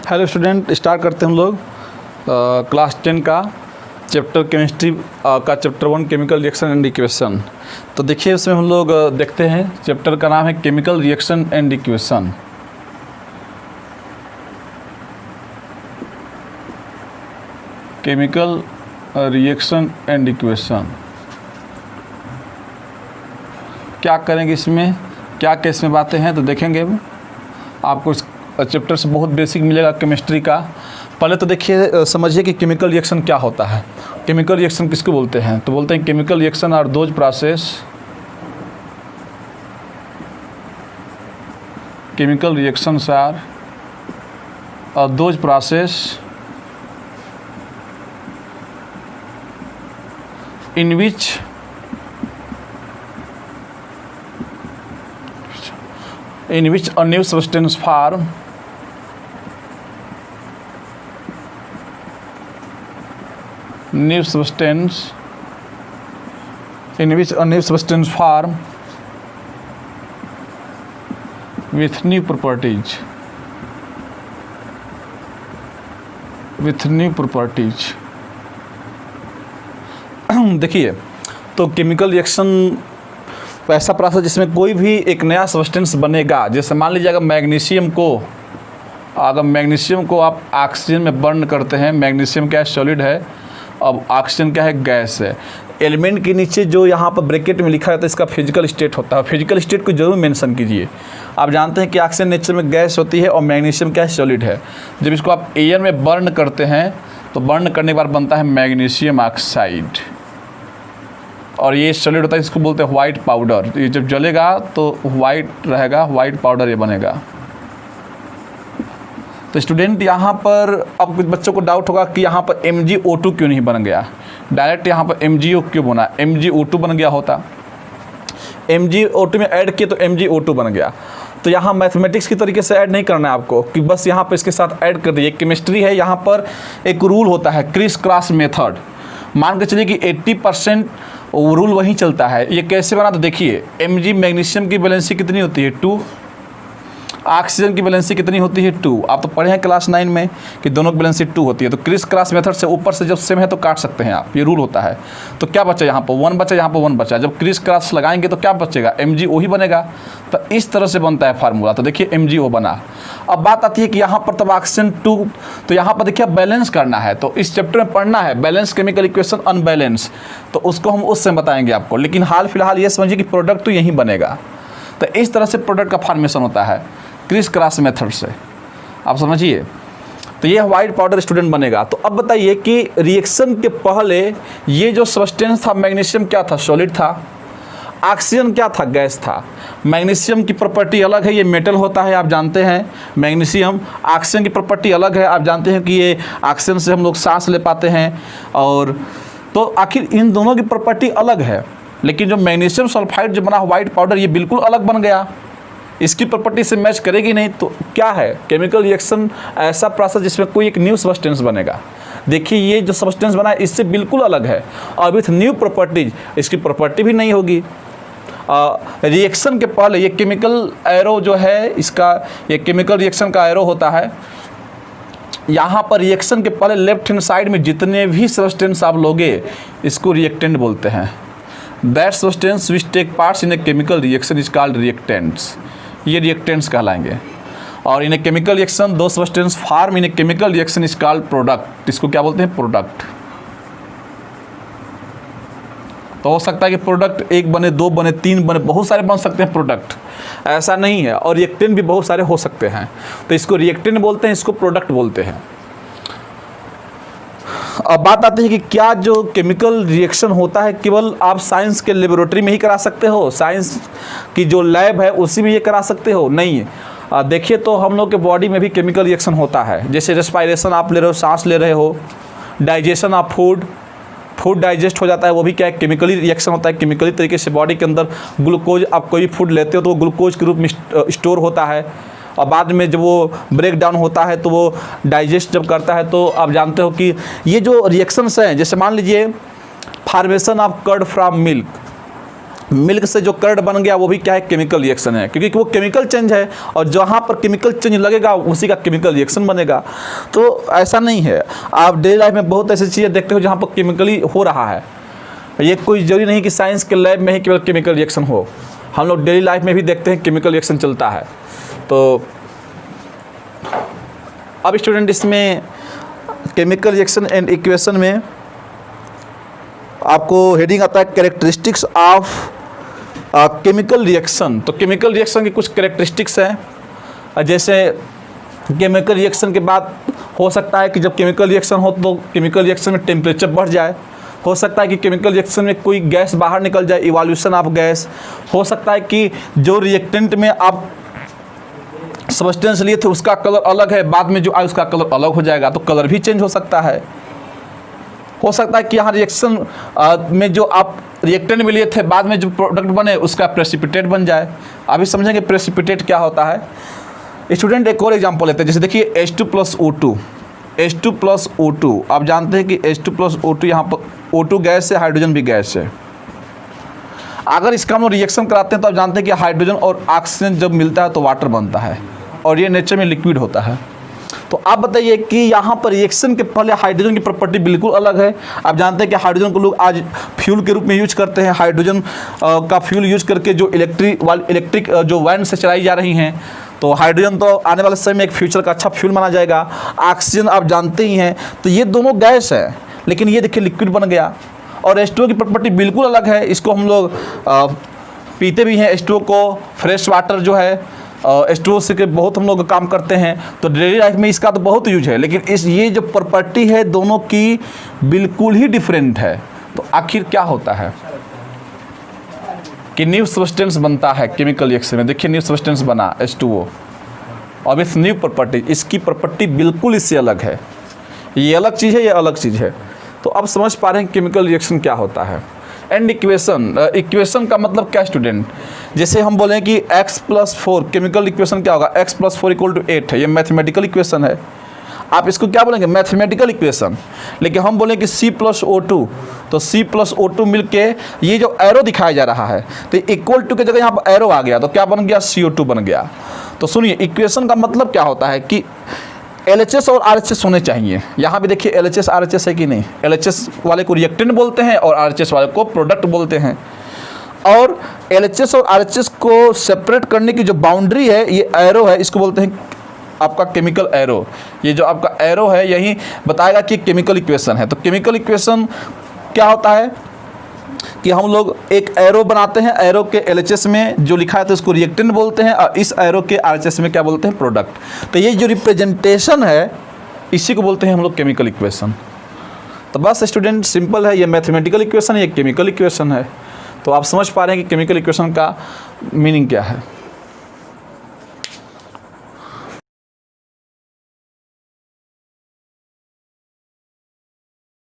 Hello student, start करते हैं हम लोग क्लास 10 का चैप्टर केमिस्ट्री का chapter 1 chemical reaction and equation. तो देखिए उसमें हम लोग देखते हैं चैप्टर का नाम है chemical reaction and equation. Chemical reaction and equation क्या करेंगे इसमें, क्या क्या इसमें बातें हैं तो देखेंगे। आपको इस चैप्टर से बहुत बेसिक मिलेगा केमिस्ट्री का। पहले तो देखिए समझिए कि केमिकल रिएक्शन क्या होता है। केमिकल रिएक्शन किसको बोलते हैं? तो बोलते हैं chemical reaction are those process, chemical reactions are those process in which a new substance form with new properties देखिए तो केमिकल रिएक्शन ऐसा प्रोसेस जिसमें कोई भी एक नया सब्सटेंस बनेगा। जैसे मान लीजिए अगर मैग्नीशियम को आप ऑक्सीजन में बर्न करते हैं, मैग्नीशियम क्या है? सॉलिड है, अब ऑक्सीजन क्या है? गैस है। एलिमेंट के नीचे जो यहाँ पर ब्रैकेट में लिखा रहता है इसका फिजिकल स्टेट होता है। फिजिकल स्टेट को जरूर मेंशन कीजिए। आप जानते हैं कि ऑक्सीजन नेचर में गैस होती है और मैग्नीशियम क्या है? सॉलिड है। जब इसको आप एयर में बर्न करते हैं तो बर्न करने के बाद बनता है मैग्नीशियम ऑक्साइड, और ये सॉलिड होता है, इसको बोलते हैं वाइट पाउडर। ये जब जलेगा तो वाइट रहेगा, वाइट पाउडर ये बनेगा। तो स्टूडेंट यहाँ पर अब कुछ बच्चों को डाउट होगा कि यहाँ पर MgO2 क्यों नहीं बन गया, डायरेक्ट यहाँ पर MgO क्यों बना? MgO2 बन गया होता, MgO2 में ऐड किए तो MgO2 बन गया। तो यहाँ मैथमेटिक्स की तरीके से ऐड नहीं करना है आपको कि बस यहाँ पर इसके साथ ऐड कर दिए। केमिस्ट्री है, यहाँ पर एक रूल होता है क्रिस क्रॉस मेथड। मान के चलिए कि 80% रूल वहीं चलता है। ये कैसे बना? तो देखिए Mg मैग्नीशियम की वैलेंसी कितनी होती है? 2। ऑक्सीजन की वैलेंसी कितनी होती है? 2। आप तो पढ़े हैं क्लास 9 में कि दोनों की वैलेंसी 2 होती है। तो क्रिस क्रॉस मेथड से ऊपर से जब सेम है तो काट सकते हैं आप, ये रूल होता है। तो क्या बचा? यहाँ पर 1 बचा, यहाँ पर 1 बचा। जब क्रिस क्रॉस लगाएंगे तो क्या बचेगा? MgO ही बनेगा। तो इस तरह से बनता है फार्मूला। तो देखिए MgO बना। अब बात आती है कि यहाँ पर तब ऑक्सीजन 2, तो यहाँ पर देखिए बैलेंस करना है। तो इस चैप्टर में पढ़ना है बैलेंस केमिकल इक्वेशन अनबैलेंस, तो उसको हम उस समय बताएंगे आपको। लेकिन हाल फिलहाल ये समझिए कि प्रोडक्ट तो यहीं बनेगा। तो इस तरह से प्रोडक्ट का फॉर्मेशन होता है क्रिस क्रॉस मेथड से, आप समझिए। तो ये वाइट पाउडर स्टूडेंट बनेगा। तो अब बताइए कि रिएक्शन के पहले ये जो सब्सटेंस था, मैग्नीशियम क्या था? सॉलिड था। ऑक्सीजन क्या था? गैस था। मैग्नीशियम की प्रॉपर्टी अलग है, ये मेटल होता है, आप जानते हैं मैग्नीशियम। ऑक्सीजन की प्रॉपर्टी अलग है, आप जानते हैं कि ये ऑक्सीजन से हम लोग सांस ले पाते हैं। और तो आखिर इन दोनों की प्रॉपर्टी अलग है, लेकिन जो मैग्नीशियम सल्फाइड जो बना व्हाइट पाउडर ये बिल्कुल अलग बन गया, इसकी प्रॉपर्टी से मैच करेगी नहीं। तो क्या है? केमिकल रिएक्शन ऐसा प्रोसेस जिसमें कोई एक न्यू सब्सटेंस बनेगा। देखिए ये जो सब्सटेंस बना है इससे बिल्कुल अलग है और विथ न्यू प्रॉपर्टीज, इसकी प्रॉपर्टी भी नहीं होगी। रिएक्शन के पहले ये केमिकल एरो जो है इसका, ये केमिकल रिएक्शन का एरो होता है। यहाँ पर रिएक्शन के पहले लेफ्ट हैंड साइड में जितने भी सब्सटेंस आप लोगे इसको रिएक्टेंट बोलते हैं। That substance which take parts in a chemical reaction is called reactants. ये रिएक्टेंट्स कहलाएंगे। और in a chemical reaction the substance form in a chemical reaction is called product. इसको क्या बोलते हैं? प्रोडक्ट। तो हो सकता है कि प्रोडक्ट 1 बने, 2 बने, 3 बने, बहुत सारे बन सकते हैं प्रोडक्ट, ऐसा नहीं है। और रिएक्टेंट भी बहुत सारे हो सकते हैं। तो इसको रिएक्टेंट बोलते हैं, इसको प्रोडक्ट बोलते हैं। अब बात आती है कि क्या जो केमिकल रिएक्शन होता है केवल आप साइंस के लेबोरेटरी में ही करा सकते हो, साइंस की जो लैब है उसी में ये करा सकते हो? नहीं। देखिए तो हम लोग के बॉडी में भी केमिकल रिएक्शन होता है। जैसे रेस्पायरेशन आप ले रहे हो, सांस ले रहे हो, डाइजेशन ऑफ फूड डाइजेस्ट हो जाता है, वो भी क्या है? केमिकली रिएक्शन होता है। केमिकली तरीके से बॉडी के अंदर ग्लूकोज, आप कोई भी फूड लेते हो तो वो ग्लूकोज के रूप में स्टोर होता है और बाद में जब वो ब्रेक डाउन होता है तो वो डाइजेस्ट जब करता है तो आप जानते हो कि ये जो रिएक्शंस हैं, जैसे मान लीजिए formation of curd from milk, milk से जो कर्ड बन गया वो भी क्या है, केमिकल रिएक्शन है, क्योंकि वो केमिकल चेंज है और जहाँ पर केमिकल चेंज लगेगा उसी का केमिकल रिएक्शन बनेगा। तो ऐसा नहीं है, आप डेली लाइफ में बहुत ऐसी चीज़ें देखते हो जहाँ पर केमिकली हो रहा है। ये कोई जरूरी नहीं कि साइंस के लैब में ही केवल केमिकल रिएक्शन हो, हम लोग डेली लाइफ में भी देखते हैं केमिकल रिएक्शन चलता है। तो अब स्टूडेंट इसमें केमिकल रिएक्शन एंड इक्वेशन में आपको हेडिंग आता है कैरेक्टरिस्टिक्स ऑफ केमिकल रिएक्शन। तो केमिकल रिएक्शन की कुछ कैरेक्टरिस्टिक्स हैं, जैसे केमिकल रिएक्शन के बाद हो सकता है कि जब केमिकल रिएक्शन हो तो केमिकल रिएक्शन में टेम्परेचर बढ़ जाए, हो सकता है कि केमिकल रिएक्शन में कोई गैस बाहर निकल जाए, इवोल्यूशन ऑफ गैस, हो सकता है कि जो रिएक्टेंट में आप सब्सटेंस लिए थे उसका कलर अलग है, बाद में जो आए उसका कलर अलग हो जाएगा, तो कलर भी चेंज हो सकता है। हो सकता है कि यहाँ रिएक्शन में जो आप रिएक्टेंट में लिए थे बाद में जो प्रोडक्ट बने उसका प्रेसिपिटेट बन जाए। अभी समझेंगे प्रेसिपिटेट क्या होता है। स्टूडेंट एक और एग्जांपल लेते हैं, जैसे देखिए H2+O2, H2+O2, आप जानते हैं कि H2+O2 यहाँ पर O2 गैस है, हाइड्रोजन भी गैस है। अगर इसका हम लोग रिएक्शन कराते हैं तो आप जानते हैं कि हाइड्रोजन और ऑक्सीजन जब मिलता है तो वाटर बनता है और ये नेचर में लिक्विड होता है। तो आप बताइए कि यहाँ पर रिएक्शन के पहले हाइड्रोजन की प्रॉपर्टी बिल्कुल अलग है। आप जानते हैं कि हाइड्रोजन को लोग आज फ्यूल के रूप में यूज करते हैं। हाइड्रोजन का फ्यूल यूज करके जो इलेक्ट्रिक जो वैन से चलाई जा रही हैं, तो हाइड्रोजन तो आने वाले समय में एक फ्यूचर का अच्छा फ्यूल माना जाएगा। ऑक्सीजन आप जानते ही हैं, तो ये दोनों गैस है, लेकिन ये देखिए लिक्विड बन गया। और H2O की प्रॉपर्टी बिल्कुल अलग है, इसको हम लोग पीते भी हैं। H2O को फ्रेश वाटर जो है H2O से के बहुत हम लोग काम करते हैं, तो डेली लाइफ में इसका तो बहुत यूज है, लेकिन ये जो प्रॉपर्टी है दोनों की बिल्कुल ही डिफरेंट है। तो आखिर क्या होता है कि न्यू सब्सटेंस बनता है केमिकल रिएक्शन में। देखिए न्यू सब्सटेंस बना H2O, अब इस न्यू प्रॉपर्टी, इसकी प्रॉपर्टी बिल्कुल इससे अलग है। ये अलग चीज़ है, ये अलग चीज़ है। तो अब समझ पा रहे हैं केमिकल रिएक्शन क्या होता है। एंड इक्वेशन, इक्वेशन का मतलब क्या स्टूडेंट, जैसे हम बोलें कि x+4 केमिकल इक्वेशन क्या होगा, x+4 = 8 है, ये मैथमेटिकल इक्वेशन है। आप इसको क्या बोलेंगे, मैथमेटिकल इक्वेशन। लेकिन हम बोलें कि C+O2, तो C+O2 मिलके ये जो एरो दिखाया जा रहा है, तो इक्वल टू की जगह यहाँ पर एरो आ गया, तो क्या बन गया, CO2 बन गया। तो सुनिए इक्वेशन का मतलब क्या होता है कि LHS और RHS होने चाहिए। यहाँ भी देखिए LHS RHS है कि नहीं, LHS वाले को रिएक्टेंट बोलते हैं और RHS वाले को प्रोडक्ट बोलते हैं। और LHS और RHS को सेपरेट करने की जो बाउंड्री है, ये एरो है, इसको बोलते हैं आपका केमिकल एरो। ये जो आपका एरो है यही बताएगा कि केमिकल इक्वेशन है। तो केमिकल इक्वेशन क्या होता है कि हम लोग एक एरो बनाते हैं, एरो के LHS में जो लिखा है तो उसको रिएक्टेंट बोलते हैं, और इस एरो के RHS में क्या बोलते हैं, प्रोडक्ट। तो ये जो रिप्रेजेंटेशन है इसी को बोलते हैं हम लोग केमिकल इक्वेशन। तो बस स्टूडेंट सिंपल है, ये मैथमेटिकल इक्वेशन है, ये केमिकल इक्वेशन है। तो आप समझ पा रहे हैं कि केमिकल इक्वेशन का मीनिंग क्या है।